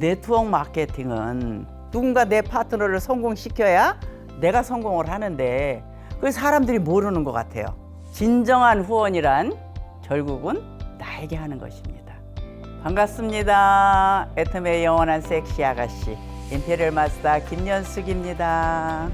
네트워크 마케팅은 누군가 내 파트너를 성공시켜야 내가 성공을 하는데 그걸 사람들이 모르는 것 같아요. 진정한 후원이란 결국은 나에게 하는 것입니다. 반갑습니다. 애텀의 영원한 섹시 아가씨 임페리얼 마스터 김연숙입니다.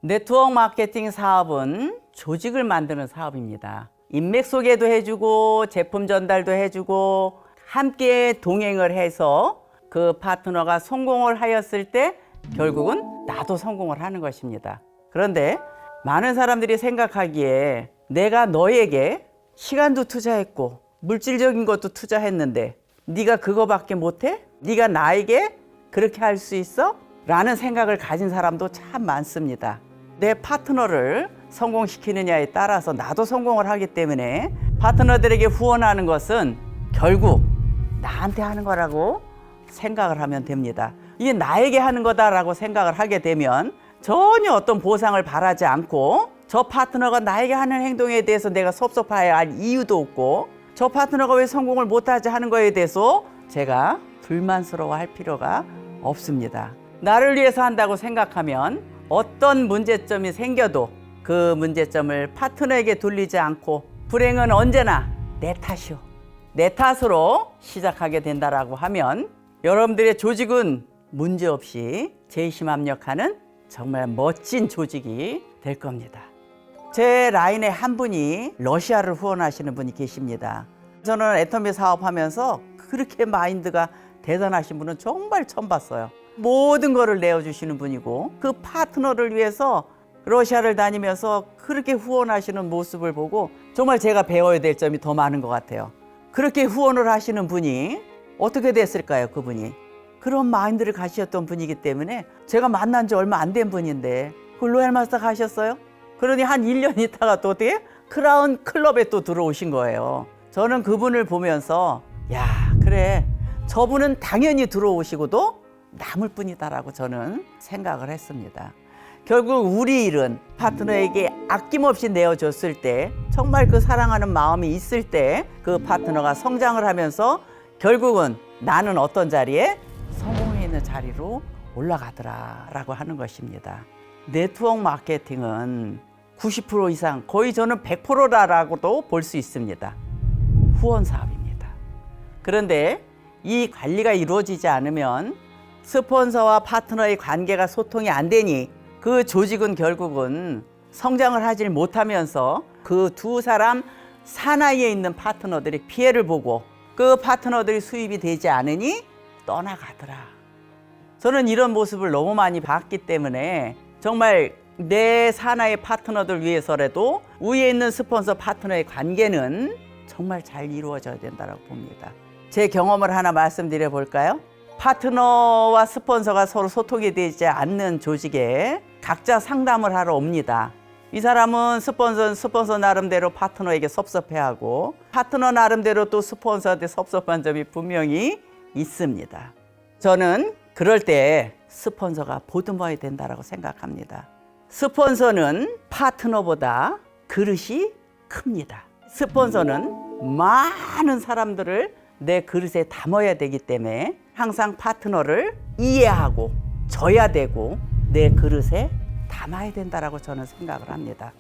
네트워크 마케팅 사업은 조직을 만드는 사업입니다. 인맥 소개도 해주고 제품 전달도 해주고 함께 동행을 해서 그 파트너가 성공을 하였을 때 결국은 나도 성공을 하는 것입니다. 그런데 많은 사람들이 생각하기에 내가 너에게 시간도 투자했고 물질적인 것도 투자했는데 네가 그거밖에 못해? 네가 나에게 그렇게 할 수 있어? 라는 생각을 가진 사람도 참 많습니다. 내 파트너를 성공시키느냐에 따라서 나도 성공을 하기 때문에 파트너들에게 후원하는 것은 결국 나한테 하는 거라고 생각을 하면 됩니다. 이게 나에게 하는 거다라고 생각을 하게 되면 전혀 어떤 보상을 바라지 않고 저 파트너가 나에게 하는 행동에 대해서 내가 섭섭해야 할 이유도 없고 저 파트너가 왜 성공을 못하지 하는 거에 대해서 제가 불만스러워할 필요가 없습니다. 나를 위해서 한다고 생각하면 어떤 문제점이 생겨도 그 문제점을 파트너에게 돌리지 않고 불행은 언제나 내 탓이요. 내 탓으로 시작하게 된다라고 하면 여러분들의 조직은 문제없이 재심합력하는 정말 멋진 조직이 될 겁니다. 제 라인에 한 분이 러시아를 후원하시는 분이 계십니다. 저는 애터미 사업하면서 그렇게 마인드가 대단하신 분은 정말 처음 봤어요. 모든 거를 내어주시는 분이고 그 파트너를 위해서 러시아를 다니면서 그렇게 후원하시는 모습을 보고 정말 제가 배워야 될 점이 더 많은 것 같아요. 그렇게 후원을 하시는 분이 어떻게 됐을까요? 그분이 그런 마인드를 가지셨던 분이기 때문에 제가 만난 지 얼마 안 된 분인데 그 로얄 마스터 가셨어요? 그러니 한 1년 있다가 또 어떻게 크라운 클럽에 또 들어오신 거예요. 저는 그분을 보면서 야 그래 저분은 당연히 들어오시고도 남을 뿐이다라고 저는 생각을 했습니다. 결국 우리 일은 파트너에게 아낌없이 내어줬을 때 정말 그 사랑하는 마음이 있을 때 그 파트너가 성장을 하면서 결국은 나는 어떤 자리에 성공해 있는 자리로 올라가더라라고 하는 것입니다. 네트워크 마케팅은 90% 이상 거의 저는 100%라고도 볼 수 있습니다. 후원 사업입니다. 그런데 이 관리가 이루어지지 않으면 스폰서와 파트너의 관계가 소통이 안 되니 그 조직은 결국은 성장을 하질 못하면서 그 두 사람 사나이에 있는 파트너들이 피해를 보고 그 파트너들이 수입이 되지 않으니 떠나가더라. 저는 이런 모습을 너무 많이 봤기 때문에 정말 내 사나이 파트너들 위해서라도 위에 있는 스폰서 파트너의 관계는 정말 잘 이루어져야 된다고 봅니다. 제 경험을 하나 말씀드려 볼까요? 파트너와 스폰서가 서로 소통이 되지 않는 조직에 각자 상담을 하러 옵니다. 이 사람은 스폰서 나름대로 파트너에게 섭섭해하고 파트너 나름대로 또 스폰서한테 섭섭한 점이 분명히 있습니다. 저는 그럴 때 스폰서가 보듬어야 된다고 생각합니다. 스폰서는 파트너보다 그릇이 큽니다. 스폰서는 많은 사람들을 내 그릇에 담아야 되기 때문에 항상 파트너를 이해하고 져야 되고 내 그릇에 담아야 된다라고 저는 생각을 합니다.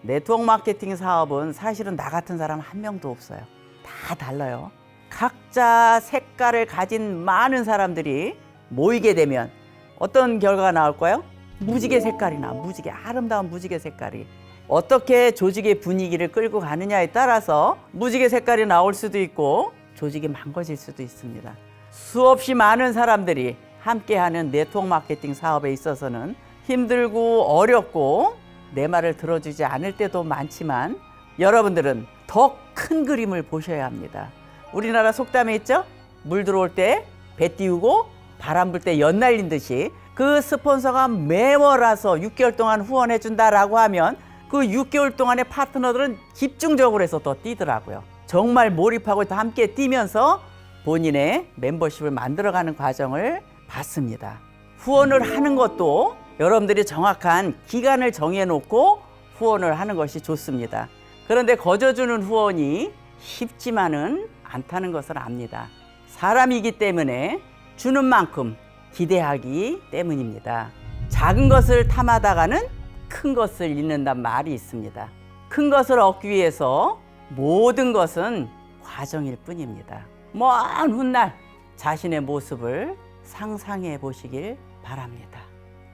네트워크 마케팅 사업은 사실은 나 같은 사람 한 명도 없어요. 다 달라요. 각자 색깔을 가진 많은 사람들이 모이게 되면 어떤 결과가 나올까요? 무지개 색깔이 나. 무지개, 아름다운 무지개 색깔이. 어떻게 조직의 분위기를 끌고 가느냐에 따라서 무지개 색깔이 나올 수도 있고 조직이 망가질 수도 있습니다. 수없이 많은 사람들이 함께하는 네트워크 마케팅 사업에 있어서는 힘들고 어렵고 내 말을 들어주지 않을 때도 많지만 여러분들은 더 큰 그림을 보셔야 합니다. 우리나라 속담에 있죠? 물 들어올 때 배 띄우고 바람 불 때 연 날린 듯이 그 스폰서가 매월와서 6개월 동안 후원해 준다라고 하면 그 6개월 동안의 파트너들은 집중적으로 해서 더 뛰더라고요. 정말 몰입하고 함께 뛰면서 본인의 멤버십을 만들어가는 과정을 봤습니다. 후원을 하는 것도 여러분들이 정확한 기간을 정해놓고 후원을 하는 것이 좋습니다. 그런데 거저주는 후원이 쉽지만은 않다는 것을 압니다. 사람이기 때문에 주는 만큼 기대하기 때문입니다. 작은 것을 탐하다가는 큰 것을 잃는단 말이 있습니다. 큰 것을 얻기 위해서 모든 것은 과정일 뿐입니다. 먼 훗날 자신의 모습을 상상해 보시길 바랍니다.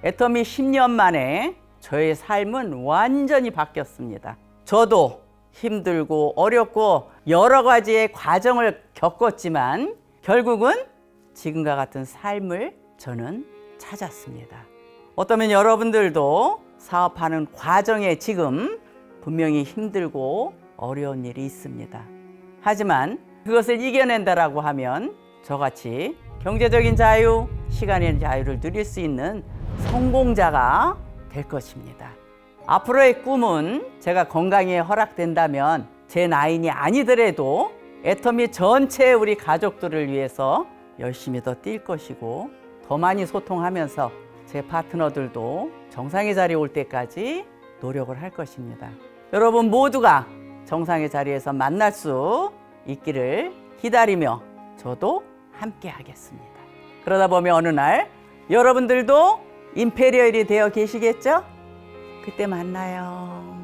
애터미 10년 만에 저의 삶은 완전히 바뀌었습니다. 저도 힘들고 어렵고 여러 가지의 과정을 겪었지만 결국은 지금과 같은 삶을 저는 찾았습니다. 어쩌면 여러분들도 사업하는 과정에 지금 분명히 힘들고 어려운 일이 있습니다. 하지만 그것을 이겨낸다라고 하면 저같이 경제적인 자유, 시간의 자유를 누릴 수 있는 성공자가 될 것입니다. 앞으로의 꿈은 제가 건강이 허락된다면 제 나이는 아니더라도 애터미 전체 우리 가족들을 위해서 열심히 더 뛸 것이고 더 많이 소통하면서 제 파트너들도 정상의 자리에 올 때까지 노력을 할 것입니다. 여러분 모두가 정상의 자리에서 만날 수 있기를 기다리며 저도 함께 하겠습니다. 그러다 보면 어느 날 여러분들도 임페리얼이 되어 계시겠죠? 그때 만나요.